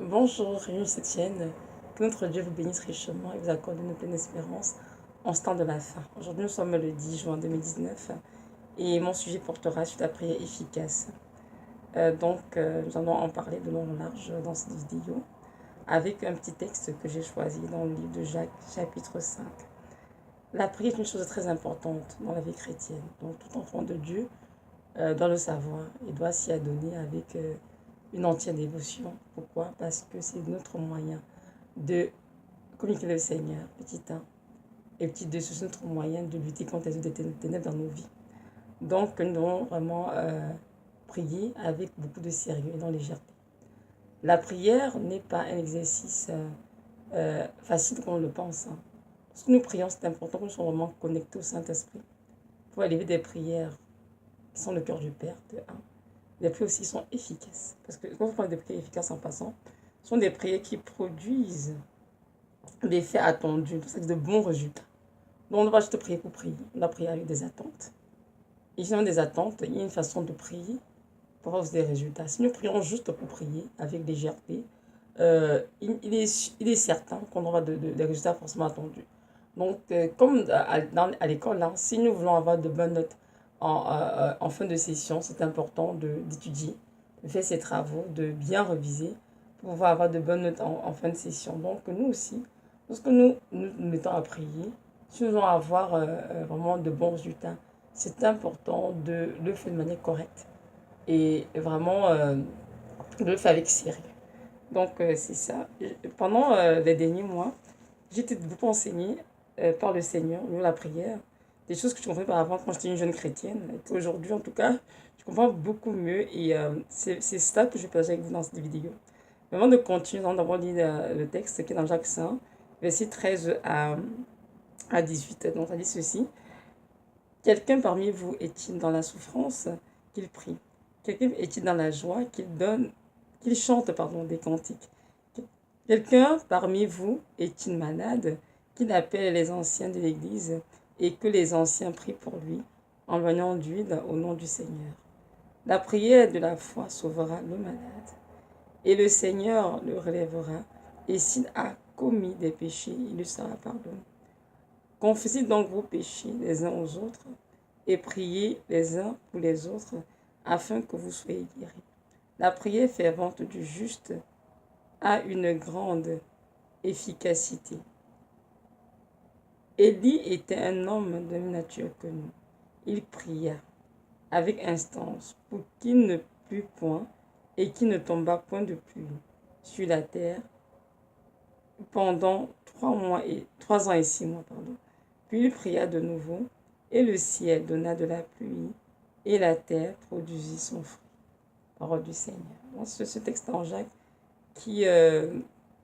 Bonjour, Rémi Septienne. Que notre Dieu vous bénisse richement et vous accorde une pleine espérance en ce temps de la fin. Aujourd'hui, nous sommes le 10 juin 2019 et mon sujet portera sur la prière efficace. Nous allons en parler de long en large dans cette vidéo avec un petit texte que j'ai choisi dans le livre de Jacques, chapitre 5. La prière est une chose très importante dans la vie chrétienne. Donc, tout enfant de Dieu doit le savoir et doit s'y adonner avec une entière dévotion. Pourquoi? Parce que c'est notre moyen de communiquer avec le Seigneur, petit 1, et petit 2, c'est notre moyen de lutter contre les ténèbres dans nos vies. Donc, nous devons vraiment prier avec beaucoup de sérieux et dans légèreté. La prière n'est pas un exercice facile comme on le pense. Lorsque nous prions, c'est important que nous soyons vraiment connectés au Saint-Esprit pour élever des prières qui sont le cœur du Père, de 1. Les prières aussi sont efficaces. Parce que quand on parle de prières efficaces en passant, ce sont des prières qui produisent des faits attendus, c'est de bons résultats. Donc on ne va pas juste prier pour prier, on doit prier avec des attentes. Et si on a des attentes, il y a une façon de prier pour avoir des résultats. Si nous prions juste pour prier avec légèreté, il est certain qu'on aura des résultats forcément attendus. Donc, comme à l'école, hein, si nous voulons avoir de bonnes notes en fin de session, c'est important d'étudier, de faire ses travaux, de bien réviser pour pouvoir avoir de bonnes notes en fin de session. Donc, nous aussi, lorsque nous mettons à prier, si nous voulons avoir vraiment de bons résultats, c'est important de le faire de manière correcte et vraiment de le faire avec sérieux. Donc, c'est ça. Pendant les derniers mois, j'ai été beaucoup enseignée par le Seigneur, la prière, des choses que je comprenais pas avant quand j'étais une jeune chrétienne. Et aujourd'hui, en tout cas, je comprends beaucoup mieux et c'est ça que je partage avec vous dans cette vidéo. Mais avant de continuer, nous allons d'abord lire le texte qui est dans Jacques 5, verset 13 à 18. Donc, ça dit ceci. Quelqu'un parmi vous est-il dans la souffrance qu'il prie? Quelqu'un est-il dans la joie qu'il chante des cantiques? Quelqu'un parmi vous est-il malade, qu'il appelle les anciens de l'Église et que les anciens prient pour lui en loignant d'huile au nom du Seigneur? La prière de la foi sauvera le malade et le Seigneur le relèvera, et s'il a commis des péchés, il lui sera pardonné. Confessez donc vos péchés les uns aux autres et priez les uns pour les autres afin que vous soyez guéris. La prière fervente du juste a une grande efficacité. Élie était un homme de même nature que nous. Il pria avec instance pour qu'il ne plût point et qu'il ne tombât point de pluie sur la terre pendant 3 ans et 6 mois. Puis il pria de nouveau, et le ciel donna de la pluie, et la terre produisit son fruit. Parole du Seigneur. Donc, c'est ce texte en Jacques qui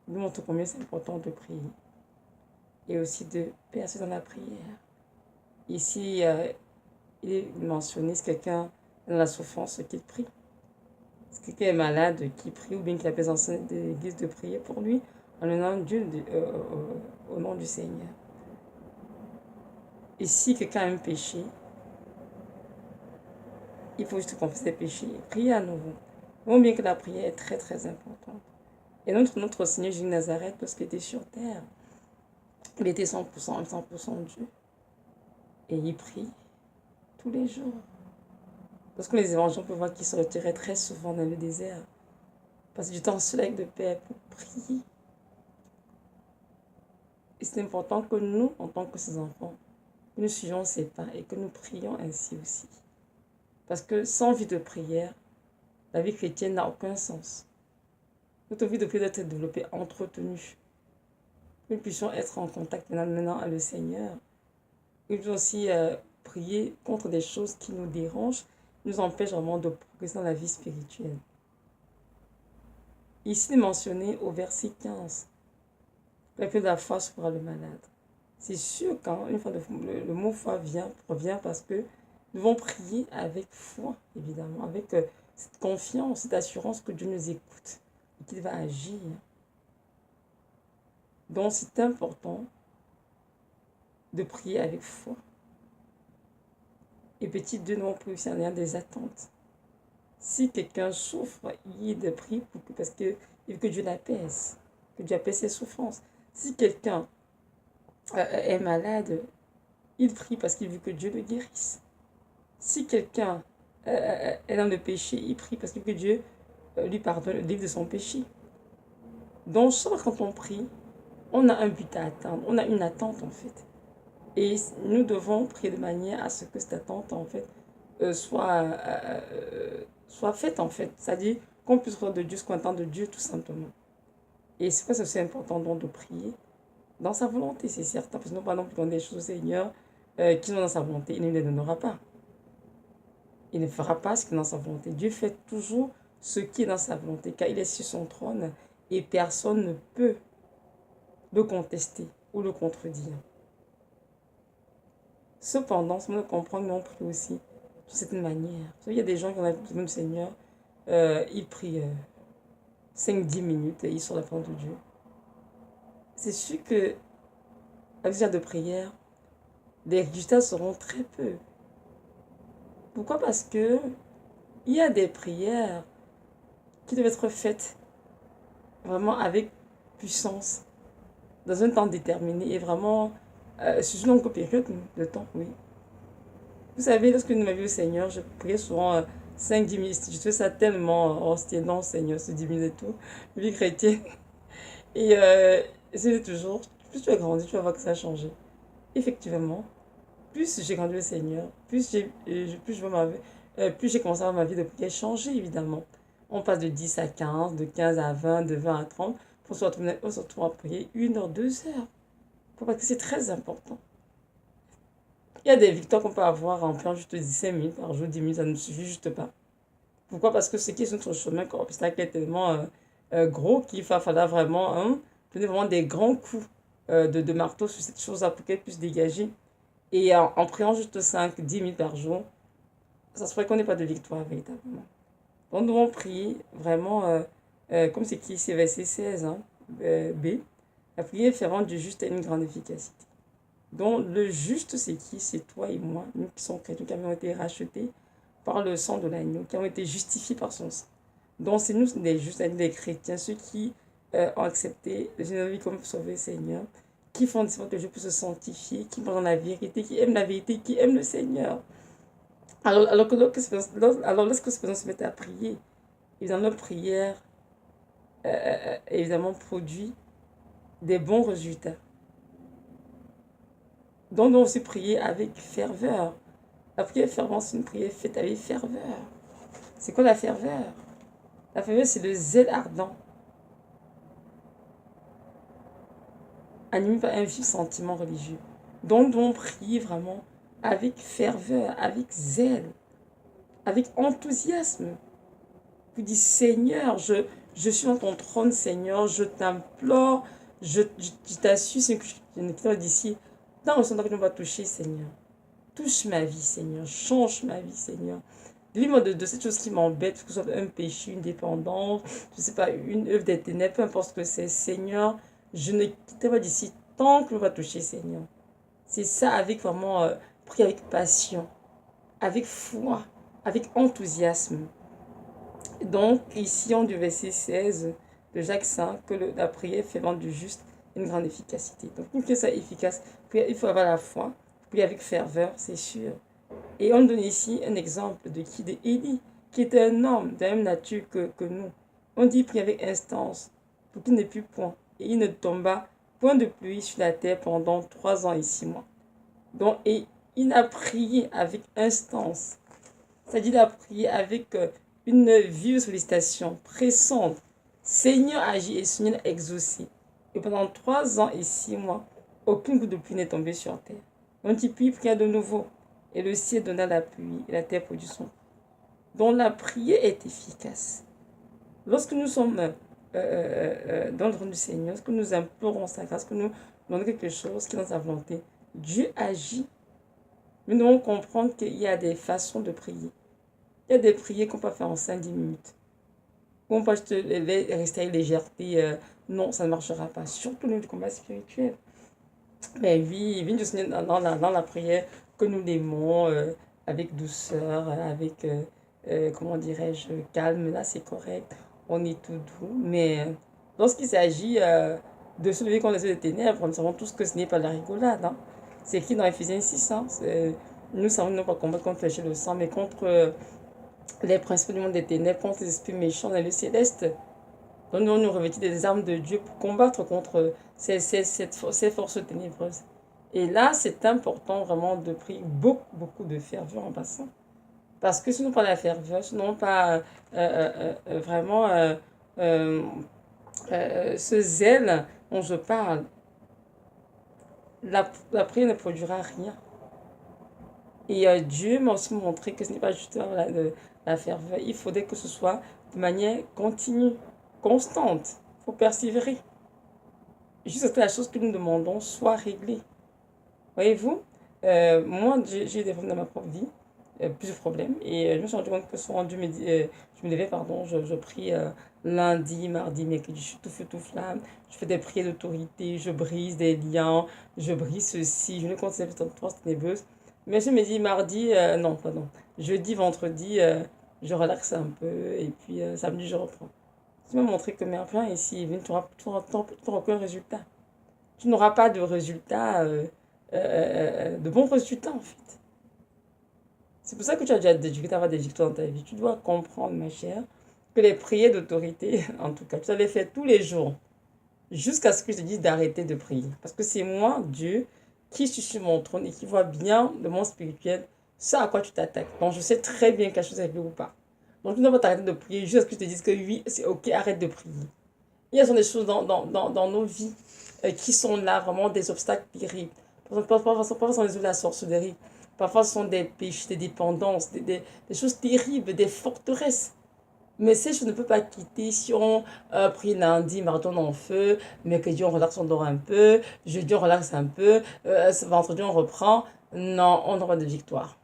nous montre combien c'est important de prier et aussi de percer dans la prière. Ici, il est mentionné si quelqu'un est dans la souffrance qu'il prie. Si quelqu'un est malade, qui prie, ou bien qu'il appelle les anciens de l'Église de prier pour lui en le nom au nom du Seigneur. Et si quelqu'un a un péché, il faut juste confesser ses péchés et prier à nouveau. Voyons bien que la prière est très très importante. Et notre Seigneur Jésus de Nazareth, lorsqu'il était sur terre, il était 100% Dieu. Et il prie tous les jours. Parce que les évangiles, on peut voir qu'il se retirait très souvent dans le désert. Passer du temps seul avec le Père pour prier. Et c'est important que nous, en tant que ses enfants, que nous suivions ses pas et que nous prions ainsi aussi. Parce que sans vie de prière, la vie chrétienne n'a aucun sens. Notre vie de prière doit être développée, entretenue. Que nous puissions être en contact maintenant avec le Seigneur. Et nous aussi prier contre des choses qui nous dérangent, nous empêchent vraiment de progresser dans la vie spirituelle. Ici mentionné au verset 15, la prière de la foi sauvera le malade. C'est sûr qu'une fois le mot foi revient parce que nous devons prier avec foi, évidemment, avec cette confiance, cette assurance que Dieu nous écoute et qu'il va agir. Donc c'est important de prier avec foi. Et petit 2, nous avons pris aussi en ayant des attentes. Si quelqu'un souffre, il prie parce qu'il il veut que Dieu l'apaise, que Dieu apaise ses souffrances. Si quelqu'un est malade, il prie parce qu'il veut que Dieu le guérisse. Si quelqu'un est dans le péché, il prie parce qu'il veut que Dieu lui pardonne, le livre de son péché. Donc, chaque fois quand on prie, on a un but à atteindre, on a une attente en fait. Et nous devons prier de manière à ce que cette attente en fait soit faite en fait. C'est-à-dire qu'on puisse voir de Dieu ce qu'on attend de Dieu tout simplement. Et c'est pour ça que c'est important donc de prier dans sa volonté, c'est certain. Parce que nous, par exemple, dans des choses au Seigneur qui sont dans sa volonté, il ne les donnera pas. Il ne fera pas ce qui est dans sa volonté. Dieu fait toujours ce qui est dans sa volonté, car il est sur son trône et personne ne peut le contester ou le contredire. Cependant, si on comprend qu'on prie aussi de cette manière. Il y a des gens qui ont besoin du Seigneur, ils prient 5-10 minutes et ils sont la parole de Dieu. C'est sûr que avec ce genre de prière, les résultats seront très peu. Pourquoi? Parce que il y a des prières qui doivent être faites vraiment avec puissance, dans un temps déterminé et vraiment sur une longue période de temps, oui. Vous savez, lorsque nous m'avions au Seigneur, je priais souvent 5-10 minutes. Je fais ça tellement, oh, c'était non, Seigneur, c'est 10 minutes et tout. Vie chrétienne. Et c'est toujours, plus tu as grandi, tu vas voir que ça a changé. Effectivement, plus j'ai grandi au Seigneur, plus j'ai commencé à voir ma vie de prière changer, évidemment. On passe de 10 à 15, de 15 à 20, de 20 à 30, pour se retrouver à prier 1 heure, 2 heures. Parce que c'est très important. Il y a des victoires qu'on peut avoir en priant juste 15 minutes par jour, 10 minutes, ça ne suffit juste pas. Pourquoi? Parce que ce qui est sur notre chemin comme obstacle est tellement gros qu'il va falloir vraiment donner vraiment des grands coups de marteau sur cette chose-là pour qu'elle puisse dégager. Et en priant juste 5-10 minutes par jour, ça se ferait qu'on n'ait pas de victoire véritablement. Donc nous devons prier vraiment, comme c'est qui c'est verset 16, B, la prière fait rendre du juste à une grande efficacité. Donc le juste c'est qui? C'est toi et moi, nous qui sommes chrétiens, qui avons été rachetés par le sang de l'agneau, qui ont été justifiés par son sang. Donc c'est nous les justes, les chrétiens, ceux qui ont accepté le Seigneur comme sauveur Seigneur, qui font des que Dieu puisse se sanctifier, qui parlent dans la vérité, qui aiment la vérité, qui aiment le Seigneur. Alors lorsque ces personnes se mettent à prier, évidemment, leur prière évidemment produit des bons résultats. Donc, on doit aussi prier avec ferveur. La prière fervente, c'est une prière faite avec ferveur. C'est quoi la ferveur? La ferveur, c'est le zèle ardent, animé par un vif sentiment religieux. Donc, nous devons prier vraiment avec ferveur, avec zèle, avec enthousiasme. Vous dites, Seigneur, je suis dans ton trône, Seigneur, je t'implore, je t'assure, c'est que je ne quitte d'ici. Dans le sens que nous va toucher, Seigneur. Touche ma vie, Seigneur. Change ma vie, Seigneur. Délivre-moi de cette chose qui m'embête, que ce soit un péché, une dépendance, je ne sais pas, une œuvre des ténèbres, peu importe ce que c'est. Seigneur, je ne quitterai pas d'ici tant que nous va toucher, Seigneur. C'est ça avec vraiment, prier avec passion, avec foi, avec enthousiasme. Donc, ici, on du verset 16 de Jacques 5, que la prière fait vendre du juste une grande efficacité. Donc, pour que ça soit efficace, il faut avoir la foi, prier avec ferveur, c'est sûr. Et on donne ici un exemple de qui? De Élie, qui était un homme de la même nature que nous. On dit prier avec instance, pour qu'il n'ait plus point. Et il ne tomba point de pluie sur la terre pendant 3 ans et 6 mois. Donc, et il a prié avec instance. C'est-à-dire, il a prié avec une vive sollicitation pressante. Seigneur agit et Seigneur exaucé. Et pendant 3 ans et 6 mois, aucune goutte de pluie n'est tombée sur terre. Donc il pria de nouveau. Et le ciel donna la pluie et la terre produit son. Donc la prière est efficace. Lorsque nous sommes dans le trône du Seigneur, lorsque nous implorons sa grâce, que nous demandons quelque chose qui est dans sa volonté, Dieu agit. Nous devons comprendre qu'il y a des façons de prier. Il y a des prières qu'on peut faire en 5-10 minutes. On peut rester avec légèreté. Non, ça ne marchera pas. Surtout dans le combat spirituel. Mais oui, viens du Seigneur dans la prière que nous l'aimons avec douceur, avec, comment dirais-je, calme. Là, c'est correct. on est tout doux, mais lorsqu'il s'agit de se lever contre les œuvres des ténèbres, nous savons tous que ce n'est pas de la rigolade. Hein. C'est écrit dans Ephésiens 6. Hein. Nous savons non pas combattre contre le le sang, mais contre les principes du monde des ténèbres, contre les esprits méchants dans le céleste. Donc nous nous revêtir des armes de Dieu pour combattre contre ces forces ténébreuses. Et là, c'est important vraiment de prier beaucoup de ferveur en passant. Parce que sinon pas la ferveur, sinon pas vraiment ce zèle dont je parle, la prière ne produira rien. Et Dieu m'a aussi montré que ce n'est pas juste la ferveur. Il faudrait que ce soit de manière continue, constante. Il faut persévérer. Jusqu'à ce que la chose que nous demandons soit réglée. Voyez-vous, moi, j'ai eu des problèmes dans ma propre vie, plusieurs problèmes. Et je me suis rendu compte que souvent, je me levais, pardon, je prie lundi, mardi, mercredi, je suis tout feu, tout flamme. Je fais des prières d'autorité, je brise des liens, je brise ceci, je ne conseille pas de force ténébreuse. Mais je me dis mardi, non, pardon. Jeudi, vendredi, je relaxe un peu. Et puis samedi, je reprends. Tu m'as montré que mes plans ici, tu n'auras aucun résultat. Tu n'auras pas de résultat, de bons résultats en fait. C'est pour ça que tu as déjà des difficultés à avoir des victoires dans ta vie. Tu dois comprendre, ma chère, que les prières d'autorité, en tout cas, tu dois les faire tous les jours. Jusqu'à ce que je te dise d'arrêter de prier. Parce que c'est moi, Dieu, qui suis sur mon trône et qui voit bien le monde spirituel, ce à quoi tu t'attaques. Donc je sais très bien quelque chose est réglée ou pas. Donc tu ne dois pas t'arrêter de prier jusqu'à ce que je te dise que oui, c'est ok, arrête de prier. Il y a des choses dans nos vies qui sont là, vraiment des obstacles terribles. Parfois, ce sont les de la sorcellerie. Parfois, ce sont des péchés, des dépendances, des choses terribles, des forteresses. Mais ces choses ne peuvent pas quitter si on prie lundi, mardi on est en feu, mercredi on relaxe, on dort un peu, jeudi on relaxe un peu, vendredi on reprend. Non, on aura de victoire.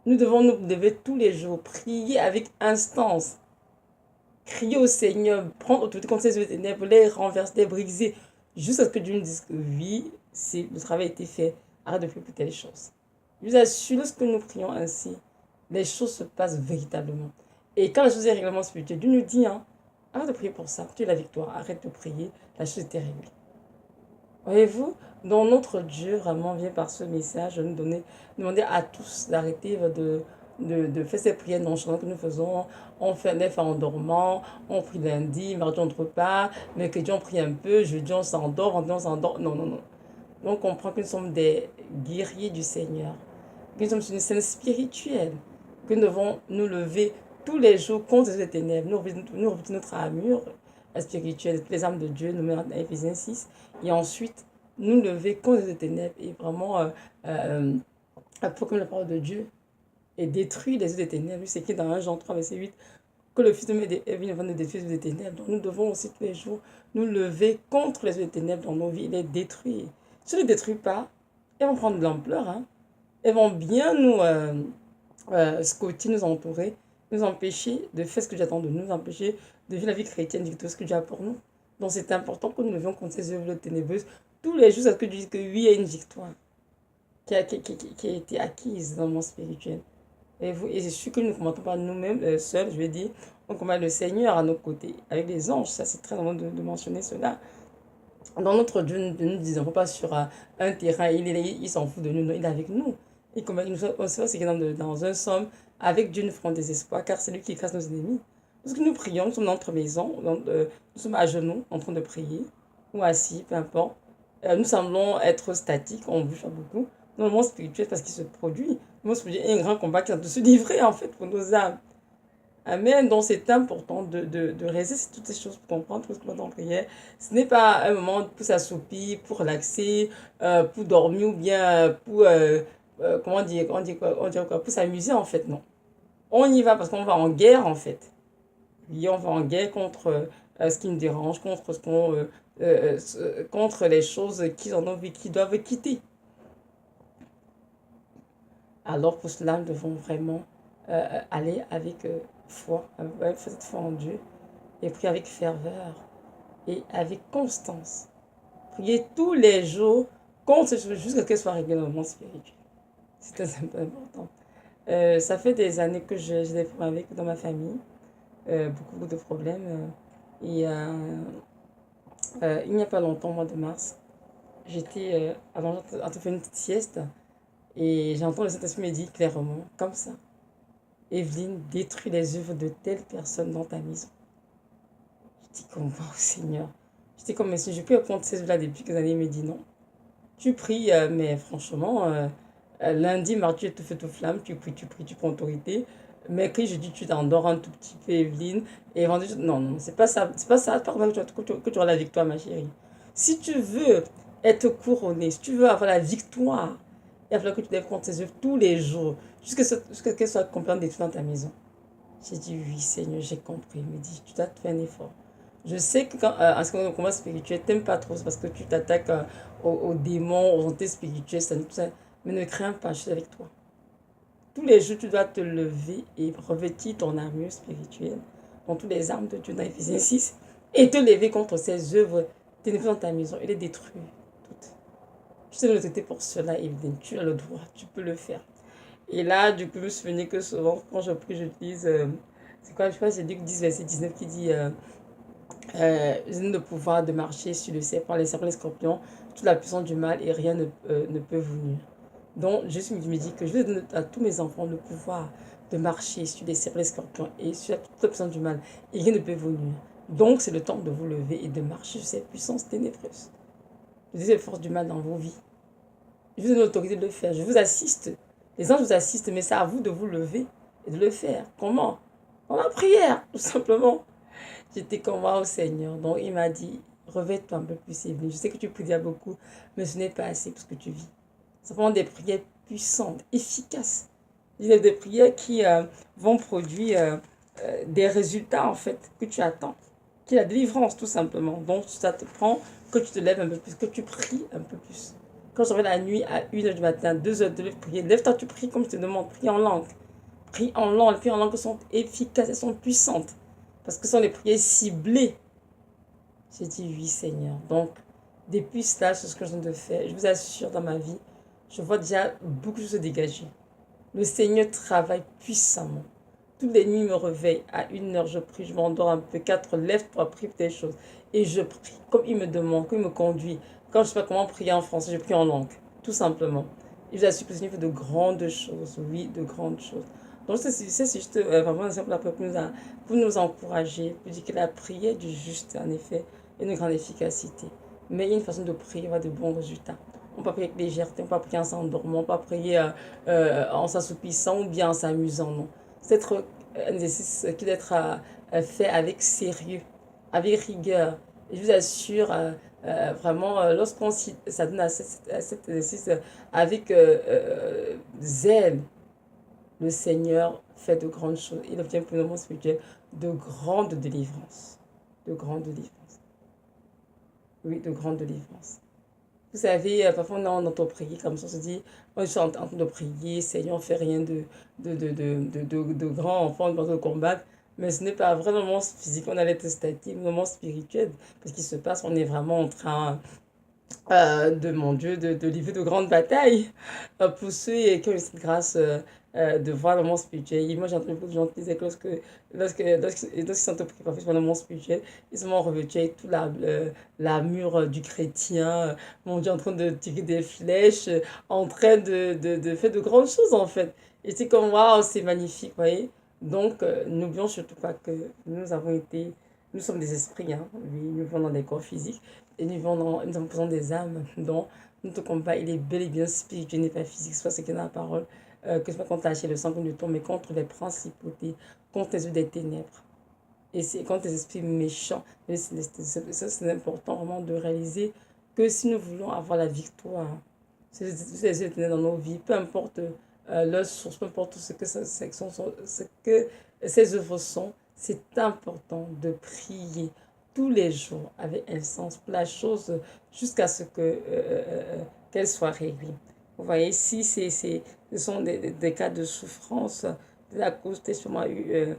Nous devons nous lever tous les jours, prier avec instance, crier au Seigneur, prendre autorité contre ces ténèbres, les renverser, les briser, jusqu'à ce que Dieu nous dise que oui, le travail a été fait, arrête de faire plus telle chose. Je vous assure, lorsque nous prions ainsi, les choses se passent véritablement. Et quand la chose est règlement spirituel, Dieu nous dit, hein, arrête de prier pour ça, tu es la victoire, arrête de prier, la chose est réglée. Voyez-vous, donc notre Dieu vraiment vient par ce message nous demander à tous d'arrêter de faire ces prières nonchalantes que nous faisons. On fait les fois en dormant, on prie lundi, mardi on ne prie pas, mercredi on prie un peu, jeudi on s'endort, vendredi on s'endort. Non, non, non. Donc on comprend que nous sommes des guerriers du Seigneur, que nous sommes sur une scène spirituelle, que nous devons nous lever tous les jours contre les ténèbres, nous revêtir notre armure spirituelle, toutes les armes de Dieu, nous mettons dans Ephésiens 6, et ensuite nous lever contre les ténèbres et vraiment proclamer la parole de Dieu et détruire les œuvres des ténèbres. C'est écrit dans 1 Jean 3, verset 8, que le Fils de Dieu est venu de détruire les œuvres des ténèbres. Donc nous devons aussi tous les jours nous lever contre les œuvres des ténèbres dans nos vies et les détruire. Si on ne les détruit pas, elles vont prendre de l'ampleur. Hein. Elles vont bien nous scotter, nous entourer, nous empêcher de faire ce que j'attends de nous, nous empêcher de vivre la vie chrétienne, de tout ce que Dieu a pour nous. Donc c'est important que nous levions contre ces œuvres ténébreuses tous les jours, à ce que Dieu dise que oui, il y a une victoire qui a été acquise dans le monde spirituel. Et c'est sûr que nous ne combattons pas nous-mêmes seuls, je veux dire, on combat le Seigneur à nos côtés, avec les anges, ça c'est très important de mentionner cela. Dans notre Dieu, nous ne disons pas sur un terrain, il s'en fout de nous, non, il est avec nous. Et comme nous savons, c'est que dans un somme, avec Dieu nous ferons des espoirs, car c'est lui qui écrase nos ennemis. Lorsque nous prions, nous sommes dans notre maison, nous sommes à genoux en train de prier, ou assis, peu importe. Nous semblons être statiques, on bouge pas beaucoup. Dans le monde spirituel, parce qu'il se produit, le monde spirituel est un grand combat qui est en train de se livrer en fait pour nos âmes. Amen. Donc c'est important de résister toutes ces choses pour comprendre tout ce qu'on est en prière. Ce n'est pas un moment pour s'assoupir, pour relaxer, pour dormir ou bien pour, comment dire, pour s'amuser en fait, non. On y va parce qu'on va en guerre en fait. Et on va en guerre contre ce qui nous dérange, contre les choses qui en ont envie, qui doivent quitter. Alors pour cela, nous devons vraiment aller avec foi, avec cette foi en Dieu, et prier avec ferveur et avec constance. Prier tous les jours contre ces choses jusqu'à ce qu'elles soient réglées dans le monde spirituel. C'est très important. Ça fait des années que j'ai des problèmes avec dans ma famille. beaucoup de problèmes. Et il n'y a pas longtemps, au mois de mars, j'étais en train de faire une petite sieste et j'entends le Saint-Esprit me dire clairement, comme ça, Evelyne, détruis les œuvres de telle personne dans ta maison. Je dis comme, wow, Seigneur. Je dis comme, mais si je peux prendre ces œuvres-là depuis quelques années, il me dit non. Tu pries, mais franchement, lundi, mardi, tu te fais tout flamme, tu pries, tu prends autorité. Mercredi, jeudi, tu t'endors un tout petit peu, Evelyne. Et vendredi, non, non, c'est pas ça, par contre, que tu auras la victoire, ma chérie. Si tu veux être couronnée, si tu veux avoir la victoire, il va falloir que tu lèves contre tes œuvres tous les jours, jusqu'à qu'elles soient complètement détruites dans ta maison. J'ai dit, oui, Seigneur, j'ai compris. Il me dit, tu dois te faire un effort. Je sais que en ce qui concerne le combat spirituel, tu n'aimes pas trop, c'est parce que tu t'attaques aux démons, aux entités spirituelles, tout ça. Mais ne crains pas, je suis avec toi. Tous les jours, tu dois te lever et revêtir ton armure spirituelle, dans toutes les armes de Dieu dans Éphésiens 6, et te lever contre ces œuvres ténébreuses dans ta maison et les détruire toutes. Je sais l'autorité pour cela, Evelyne. Tu as le droit, tu peux le faire. Et là, du coup, je me souvenais que souvent, quand je prie, j'utilise. C'est quoi, je crois que c'est Luc 10, verset 19 qui dit je donne le pouvoir de marcher sur le serpent, les serpents, les scorpions, toute la puissance du mal et rien ne peut vous nuire. Donc, Jésus me dit que je vais donner à tous mes enfants le pouvoir de marcher sur les serpents, les scorpions et sur toute la puissance du mal et rien ne peut vous nuire. Donc, c'est le temps de vous lever et de marcher sur ces puissances ténébreuses. Je dis les forces du mal dans vos vies. Je vous donne l'autorité de le faire. Je vous assiste. Les anges vous assistent, mais c'est à vous de vous lever et de le faire. Comment? Dans la prière, tout simplement. J'étais comme moi au Seigneur. Donc il m'a dit, revêt-toi un peu plus, Evelyne. Je sais que tu pries déjà beaucoup, mais ce n'est pas assez pour ce que tu vis. C'est vraiment des prières puissantes, efficaces. Il y a des prières qui vont produire des résultats, en fait, que tu attends. Qui est la délivrance, tout simplement. Donc ça te prend que tu te lèves un peu plus, que tu pries un peu plus. Quand je reviens la nuit à 1h du matin, 2h de prier, lève-toi, tu pries comme je te demande, prie en langue. Prie en langue, les prières en langue sont efficaces, elles sont puissantes. Parce que ce sont les prières ciblées. J'ai dit oui, Seigneur. Donc, depuis cela, c'est ce que je viens de faire. Je vous assure, dans ma vie, je vois déjà beaucoup de choses se dégager. Le Seigneur travaille puissamment. Toutes les nuits, il me réveille. À 1h, je prie, je m'endors un peu. 4, lève pour prier des choses. Et je prie, comme il me demande, comme il me conduit. Quand je ne sais pas comment prier en français, je prie en langue. Tout simplement. Et je vous assure que le Seigneur fait de grandes choses. Oui, de grandes choses. Donc, c'est juste vraiment un exemple pour nous encourager, pour dire que la prière du juste, en effet, est une grande efficacité. Mais il y a une façon de prier, avoir de bons résultats. On peut prier avec légèreté, on peut prier en s'endormant, on peut prier en s'assoupissant ou bien en s'amusant, non. C'est un exercice qui doit être fait avec sérieux, avec rigueur. Et je vous assure, vraiment, lorsqu'on s'adonne à cet exercice avec zèle, le Seigneur fait de grandes choses. Il obtient pour le monde spirituel de grandes délivrances. De grandes délivrances. Oui, de grandes délivrances. Vous savez, parfois on entend prier comme ça, on se dit, moi je suis en train de prier, Seigneur, on ne fait rien de grand, enfant, de combattre. Mais ce n'est pas vrai, le moment physique, on a l'état statique, le moment spirituel. Parce qu'il se passe, on est vraiment en train de mon Dieu, de livrer de grandes batailles pour ceux qui ont eu cette grâce de voir le monde spirituel. Et moi, j'ai entendu beaucoup de gens qui disaient que lorsqu'ils sont pris par le monde spirituel, ils sont revêtus avec tout l'armure du chrétien, mon Dieu, en train de tirer des flèches, en train de faire de grandes choses, en fait. Et c'est comme, waouh, c'est magnifique, vous voyez. Donc, n'oublions surtout pas que nous sommes des esprits, hein. Oui, nous vivons dans des corps physiques et nous avons besoin des âmes. Donc, notre combat, il est bel et bien spirituel, n'est pas physique. C'est pas ce qu'il y a dans la parole. Que ce soit contre la chair, le sang, contre le temps, mais contre les principautés, contre les œuvres des ténèbres. Et c'est contre les esprits méchants. C'est important vraiment de réaliser que si nous voulons avoir la victoire, c'est les œuvres dans nos vies, peu importe leur source, peu importe ce que ces œuvres sont, c'est important de prier tous les jours avec un sens pour la chose jusqu'à ce que qu'elle soit réglée. Vous voyez, si ce sont des cas de souffrance, de la cause, tu sûrement eu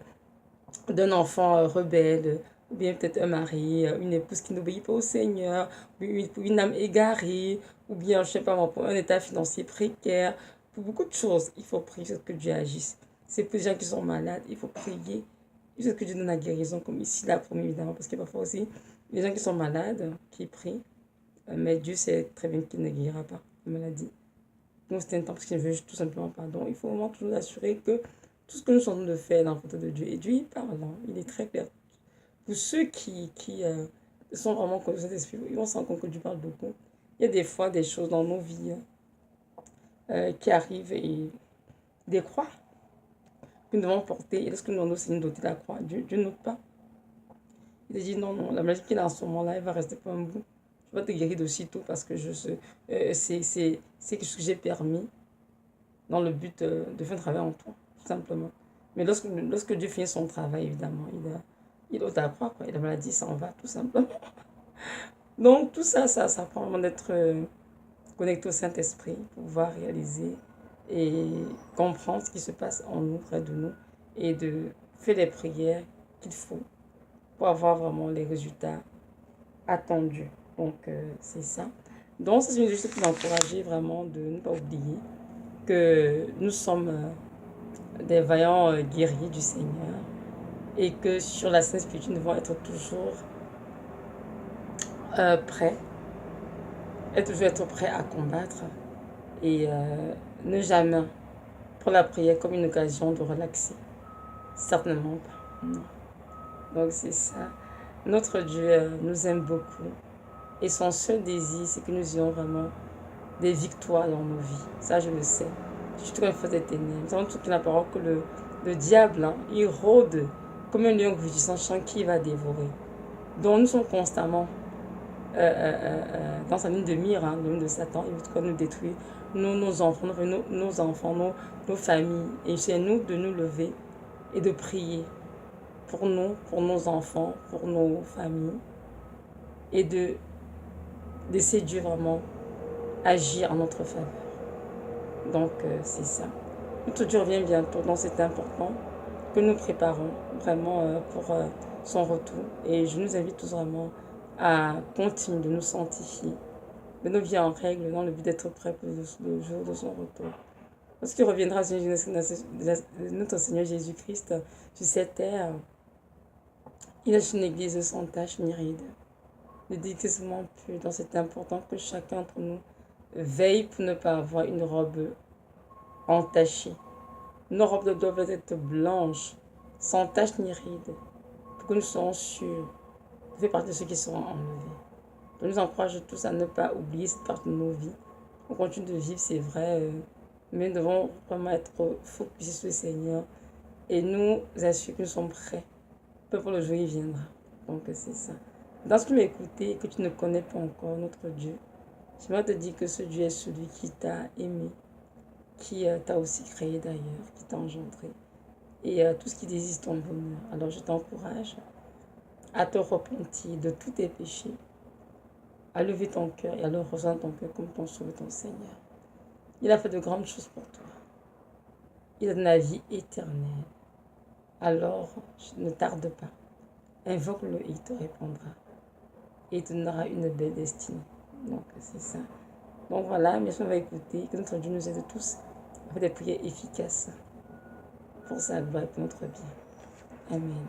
d'un enfant rebelle, ou bien peut-être un mari, une épouse qui n'obéit pas au Seigneur, ou une âme égarée, ou bien, je ne sais pas moi, pour un état financier précaire. Pour beaucoup de choses, il faut prier que Dieu agisse. C'est pour les gens qui sont malades, il faut prier Jusqu'à ce que Dieu donne la guérison, comme ici, l'a promis, évidemment, parce qu'il y a parfois aussi les gens qui sont malades, qui prient, mais Dieu sait très bien qu'il ne guérira pas la maladie. Donc c'est un temps parce qu'il veut tout simplement pardon. Il faut vraiment toujours assurer que tout ce que nous sommes en train de faire dans la volonté de Dieu, et Dieu il parle, hein, il est très clair. Pour ceux qui sont vraiment comme cet esprit, ils vont se rendre compte que Dieu parle beaucoup. Il y a des fois des choses dans nos vies qui arrivent et des croix que nous devons porter. Et lorsque nous allons nous doter de la croix, Dieu n'ôte pas. Il dit non, non, la maladie qu'il a en ce moment-là, elle va rester pour un bout. Je vais te guérir d'aussitôt parce que c'est quelque chose que j'ai permis dans le but de faire un travail en toi, tout simplement. Mais lorsque Dieu finit son travail, évidemment, il ôte la croix, quoi, et la maladie s'en va, tout simplement. Donc, tout ça, ça prend vraiment d'être connecté au Saint-Esprit pour pouvoir réaliser et comprendre ce qui se passe en nous, près de nous, et de faire les prières qu'il faut pour avoir vraiment les résultats attendus. Donc, c'est ça. Donc, c'est juste pour encourager vraiment de ne pas oublier que nous sommes des vaillants guerriers du Seigneur et que sur la scène spirituelle, nous devons être toujours prêts, être prêts à combattre et ne jamais prendre la prière comme une occasion de relaxer. Certainement pas. Non. Donc c'est ça. Notre Dieu nous aime beaucoup et son seul désir, c'est que nous ayons vraiment des victoires dans nos vies. Ça, je le sais. Surtout quand il faut des ténèbres. Nous avons tout la parole que le diable, hein, il rôde comme un lion rugissant, qui va dévorer. Donc nous sommes constamment dans sa ligne de mire, hein, ligne de Satan. Il veut nous détruire, nos enfants, nos enfants, nos familles. Et c'est nous de nous lever et de prier pour nous, pour nos enfants, pour nos familles. Et de laisser Dieu vraiment agir en notre faveur. Donc, c'est ça. Notre Dieu revient bientôt, donc c'est important que nous préparons vraiment pour son retour. Et je nous invite tous vraiment à continuer de nous sanctifier, de nos vies en règle, dans le but d'être prêts pour le jour de son retour. Lorsqu'il reviendra, notre Seigneur Jésus-Christ sur cette terre, il a une église sans tache ni ride. Ne déguisement plus. Donc c'est important que chacun d'entre nous veille pour ne pas avoir une robe entachée. Nos robes doivent être blanches, sans tache ni ride, pour que nous soyons sûrs de faire partie de ceux qui seront enlevés. Je nous encourage tous à ne pas oublier cette partie de nos vies. On continue de vivre, c'est vrai, mais nous devons vraiment être focusés sur le Seigneur et nous assurer que nous sommes prêts. Peu pour le jour, il viendra. Donc c'est ça. Dans ce que tu m'écoutes et que tu ne connais pas encore notre Dieu, j'aimerais te dire que ce Dieu est celui qui t'a aimé, qui t'a aussi créé d'ailleurs, qui t'a engendré. Et tout ce qui désire ton bonheur. Alors je t'encourage à te repentir de tous tes péchés, à lever ton cœur et à le rejoindre ton cœur comme ton sauveur, ton Seigneur. Il a fait de grandes choses pour toi. Il a donné la vie éternelle. Alors, ne tarde pas. Invoque-le et il te répondra. Et il te donnera une belle destinée. Donc, c'est ça. Donc voilà, merci, on va écouter. Que notre Dieu nous aide tous à faire des prières efficaces pour sa gloire et pour notre bien. Amen.